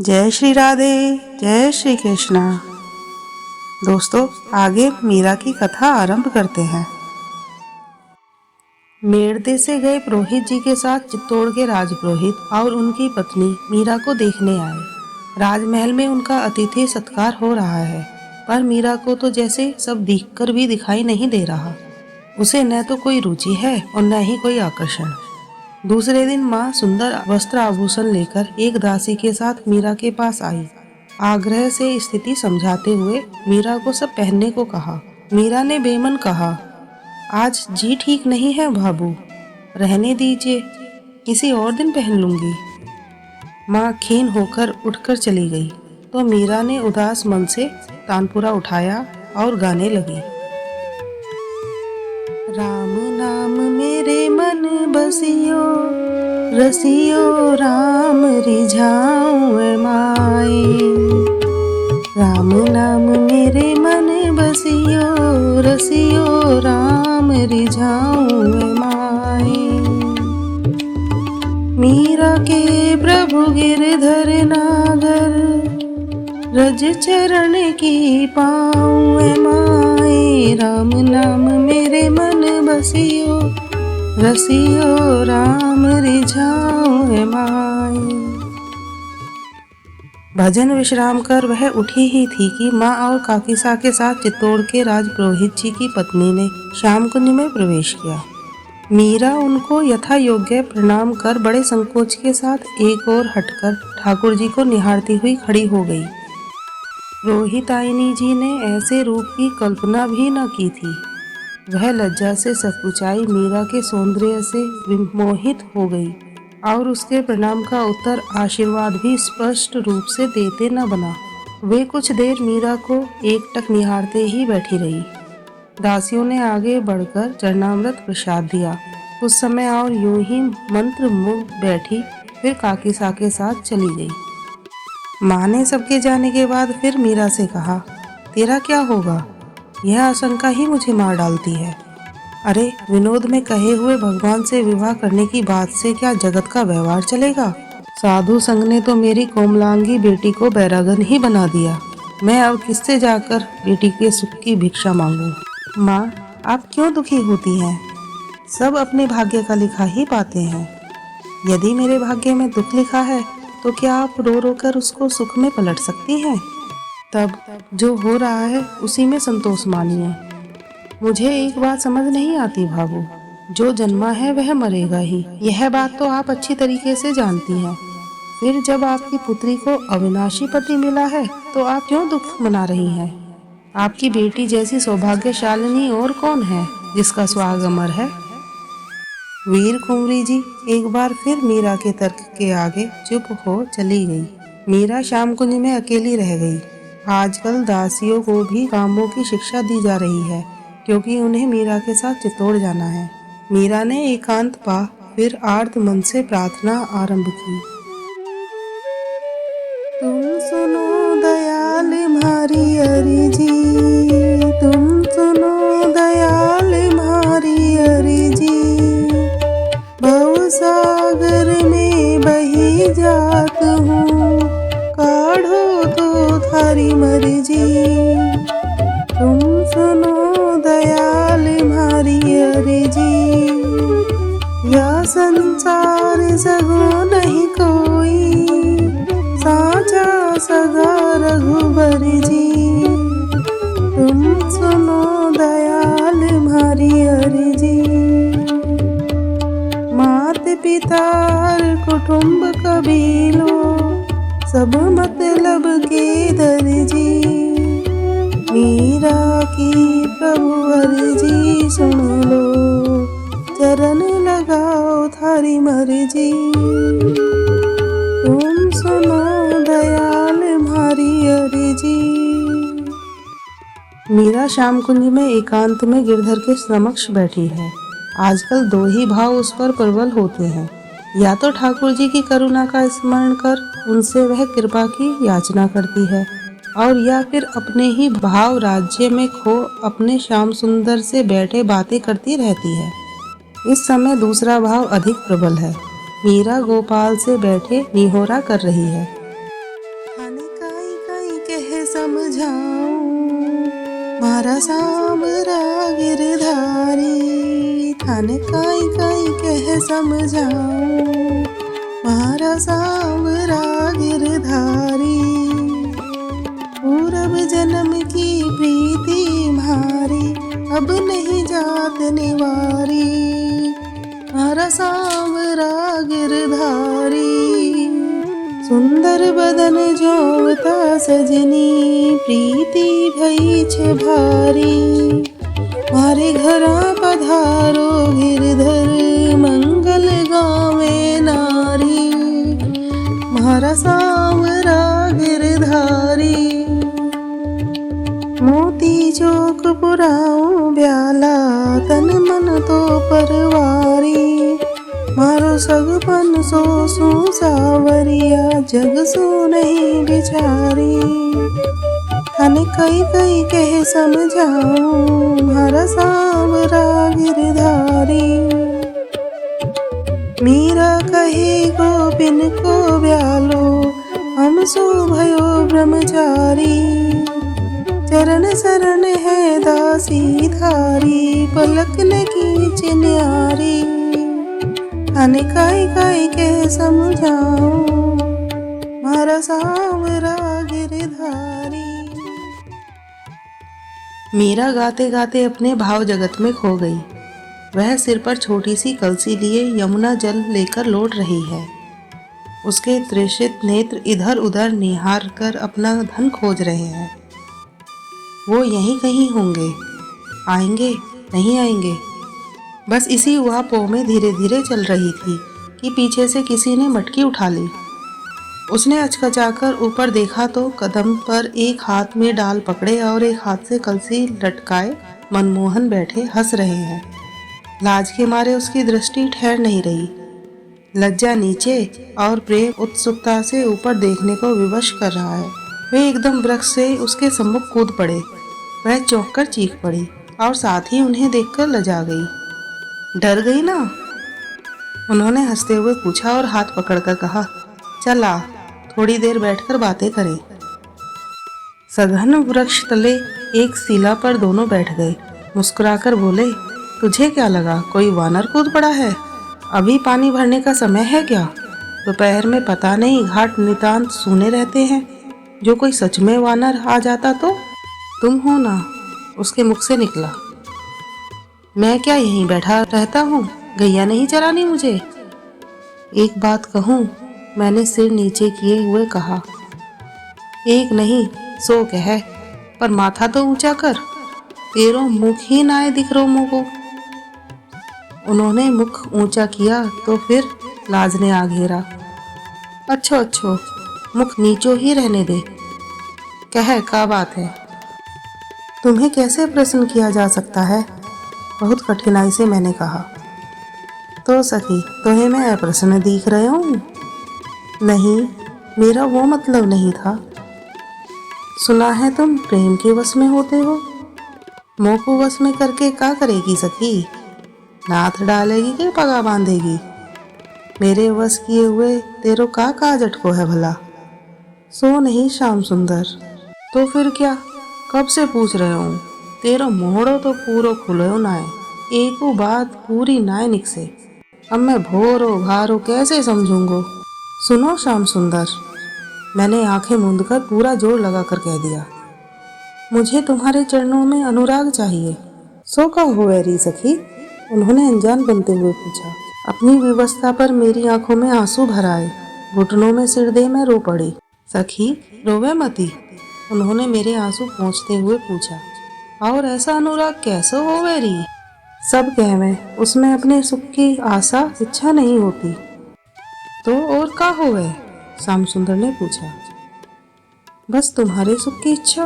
जय श्री राधे, जय श्री कृष्णा। दोस्तों, आगे मीरा की कथा आरंभ करते हैं। मेड़ते से गए पुरोहित जी के साथ चित्तौड़ के राजपुरोहित और उनकी पत्नी मीरा को देखने आए। राजमहल में उनका अतिथि सत्कार हो रहा है, पर मीरा को तो जैसे सब दिखकर भी दिखाई नहीं दे रहा। उसे न तो कोई रुचि है और न ही कोई आकर्षण। दूसरे दिन माँ सुंदर वस्त्र आभूषण लेकर एक दासी के साथ मीरा के पास आई। आग्रह से स्थिति समझाते हुए मीरा को सब पहनने को कहा। मीरा ने बेमन कहा, आज जी ठीक नहीं है बाबू, रहने दीजिए, किसी और दिन पहन लूंगी। माँ खीन होकर उठकर चली गई तो मीरा ने उदास मन से तानपुरा उठाया और गाने लगी। राम नाम मेरे मन बसियो, रसियो राम रिझाऊं माए। राम नाम मेरे मन बसियो, रसियो राम रिझाऊं माए। मीरा के प्रभु गिरधर नागर, रज चरण की पाऊं माए। राम नाम मेरे मन बसियो, रसियो राम रिझाऊं माए। भजन विश्राम कर वह उठी ही थी कि माँ और काकीसा के साथ चित्तौड़ के राजपुरोहित जी की पत्नी ने श्याम कुंज में प्रवेश किया। मीरा उनको यथा योग्य प्रणाम कर बड़े संकोच के साथ एक ओर हटकर ठाकुर जी को निहारती हुई खड़ी हो गई। रोहितायनी जी ने ऐसे रूप की कल्पना भी न की थी। वह लज्जा से सकुचाई मीरा के सौंदर्य से विमोहित हो गई और उसके प्रणाम का उत्तर आशीर्वाद भी स्पष्ट रूप से देते न बना। वे कुछ देर मीरा को एकटक निहारते ही बैठी रही। दासियों ने आगे बढ़कर चरणामृत प्रसाद दिया। कुछ समय और यूं ही मंत्र मुग्ध बैठी, फिर काकीसा के साथ चली गई। माँ ने सबके जाने के बाद फिर मीरा से कहा, तेरा क्या होगा? यह आशंका ही मुझे मार डालती है। अरे, विनोद में कहे हुए भगवान से विवाह करने की बात से क्या जगत का व्यवहार चलेगा? साधु संग ने तो मेरी कोमलांगी बेटी को बैरागन ही बना दिया। मैं अब किससे जाकर बेटी के सुख की भिक्षा मांगूं? माँ, आप क्यों दुखी होती हैं? सब अपने भाग्य का लिखा ही पाते हैं। यदि मेरे भाग्य में दुख लिखा है तो क्या आप रो रो कर उसको सुख में पलट सकती हैं? तब जो हो रहा है उसी में संतोष मानिए। मुझे एक बात समझ नहीं आती भाभू, जो जन्मा है वह मरेगा ही। यह बात तो आप अच्छी तरीके से जानती हैं। फिर जब आपकी पुत्री को अविनाशी पति मिला है तो आप क्यों दुख मना रही हैं? आपकी बेटी जैसी सौभाग्यशालिनी और कौन है जिसका सुहाग अमर है? वीर कुंवरी जी एक बार फिर मीरा के तर्क के आगे चुप हो चली गई। मीरा श्याम कुंज में अकेली रह गई। आजकल दासियों को भी कामों की शिक्षा दी जा रही है, क्योंकि उन्हें मीरा के साथ चित्तौड़ जाना है। मीरा ने एकांत पा फिर आर्त मन से प्रार्थना आरंभ की। तुम सुनो दयाल म्हारी अर्जी, तुम सुनो दयाल म्हारी अर्जी। भवसागर में बही जात हूँ, काढ़ो तो थारी मर्जी। तुम सुनो दयाल म्हारी अर्जी। या संसार सगो नहीं कोई, साचा सगा रघुबर जी। तुम सुनो दयाल म्हारी अर्जी। मात पिता कुटुंब कबीलों, सब मतलब के दर्जी। मीरा की प्रभु अर्जी सुन लो, चरण लगाओ थारी मर्जी। तुम सुनो दयाल म्हारी अर्जी। मीरा श्याम कुंज में एकांत में गिरधर के समक्ष बैठी है। आजकल दो ही भाव उस पर प्रबल होते हैं, या तो ठाकुर जी की करुणा का स्मरण कर उनसे वह कृपा की याचना करती है, और या फिर अपने ही भाव राज्य में खो अपने श्याम सुंदर से बैठे बातें करती रहती है। इस समय दूसरा भाव अधिक प्रबल है। मीरा गोपाल से बैठे निहोरा कर रही है। मारा सांवरा गिरधारी, थाने काई काई कह समझाऊं। मारा सांवरा गिरधारी, पूरब जन्म की प्रीति म्हारी, अब नहीं जात निवारी। मारा सांवरा गिरधारी, सुंदर बदन जोवता सजनी, प्रीति भई छे भारी। मारे घरा पधारो गिरधर, मंगल गावे नारी। मारा सांवरा गिरधारी, मोती चौक पुराऊं ब्याला, तन मन तो परवारी। मारो सगपन सो सावरिया, जग सो नहीं बिचारी। थाने कई कई कह समझाऊं, मारा सांवरा गिरधारी। मीरा कहे गोपिन को ब्यालो, हम सो भयो ब्रह्मचारी। चरण शरण है दासी धारी, पलक न खींच न्यारी। थाने काई काई कह समझाऊं, मारा सांवरा गिरधारी। मीरा गाते गाते अपने भाव जगत में खो गई। वह सिर पर छोटी सी कलसी लिए यमुना जल लेकर लौट रही है। उसके तृषित नेत्र इधर उधर निहार कर अपना धन खोज रहे हैं। वो यहीं कहीं होंगे, आएंगे नहीं आएंगे। बस इसी उहापोह में धीरे धीरे चल रही थी कि पीछे से किसी ने मटकी उठा ली। उसने अचकचाकर ऊपर देखा तो कदम पर एक हाथ में डाल पकड़े और एक हाथ से कलसी लटकाए मनमोहन बैठे हंस रहे हैं। लाज के मारे उसकी दृष्टि ठहर नहीं रही। लज्जा नीचे और प्रेम उत्सुकता से ऊपर देखने को विवश कर रहा है। वे एकदम वृक्ष से उसके सम्मुख कूद पड़े। वह चौंक कर चीख पड़ी और साथ ही उन्हें देखकर लजा गई। डर गई ना? उन्होंने हंसते हुए पूछा और हाथ पकड़कर कहा, चल आ, थोड़ी देर बैठकर बातें करें। सघन वृक्ष तले एक शिला पर दोनों बैठ गए। मुस्कुराकर बोले, तुझे क्या लगा कोई वानर कूद पड़ा है? अभी पानी भरने का समय है क्या? दोपहर में पता नहीं घाट नितांत सूने रहते हैं। जो कोई सच में वानर आ जाता तो? तुम हो ना? उसके मुख से निकला। मैं क्या यहीं बैठा रहता हूँ? गैया नहीं चरानी मुझे? एक बात कहूँ? मैंने सिर नीचे किए हुए कहा। एक नहीं 100 कह, पर माथा तो ऊंचा कर। तेरो मुख ही ना दिख रो मुँह को। उन्होंने मुख ऊंचा किया तो फिर लाज ने आ घेरा। अच्छो अच्छो, मुख नीचो ही रहने दे। कह क्या बात है? तुम्हें कैसे प्रश्न किया जा सकता है? बहुत कठिनाई से मैंने कहा। तो सखी, तुम्हें मैं अप्रसन्न दिख रहे हूँ? नहीं, मेरा वो मतलब नहीं था। सुना है तुम प्रेम के वश में होते हो। मोह को वश में करके क्या करेगी सखी? नाथ डालेगी कि पगा बांधेगी? मेरे वश किए हुए तेरो का काजट को है भला? सो नहीं श्याम सुंदर। तो फिर क्या? कब से पूछ रहे हूँ। तेरो मोहड़ो तो पूरो खुलो नाय, एको बात पूरी नाय निकसे। अब मैं भोरो भारो कैसे समझूंगो? सुनो श्याम सुंदर, मैंने आंखें मूंद कर पूरा जोर लगा कर कह दिया, मुझे तुम्हारे चरणों में अनुराग चाहिए। सो का हो री सखी? उन्होंने अनजान बनते हुए पूछा। अपनी विवशता पर मेरी आंखों में आंसू भर आए। घुटनों में सिर दे मैं रो पड़ी। सखी रोवे मती, उन्होंने मेरे आंसू पोंछते हुए पूछा। और ऐसा अनुराग कैसे हो वेरी? सब कह में उसमें अपने सुख की आशा इच्छा नहीं होती। तो और का हो गए? श्याम सुंदर ने पूछा। बस तुम्हारे सुख की इच्छा।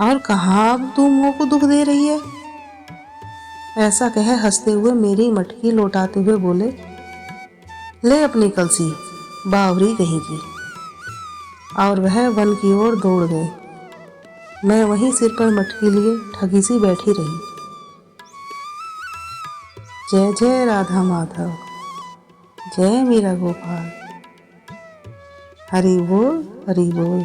और कहाँ अब तू मोह को दुख दे रही है? ऐसा कह हंसते हुए मेरी मटकी लौटाते हुए बोले, ले अपनी कलसी, बावरी कहीं की। और वह वन की ओर दौड़ गए। मैं वहीं सिर पर मटकी लिए ठगी सी बैठी रही। जय जय राधा माधव, जय मीरा गोपाल। हरि बोल हरि बोल।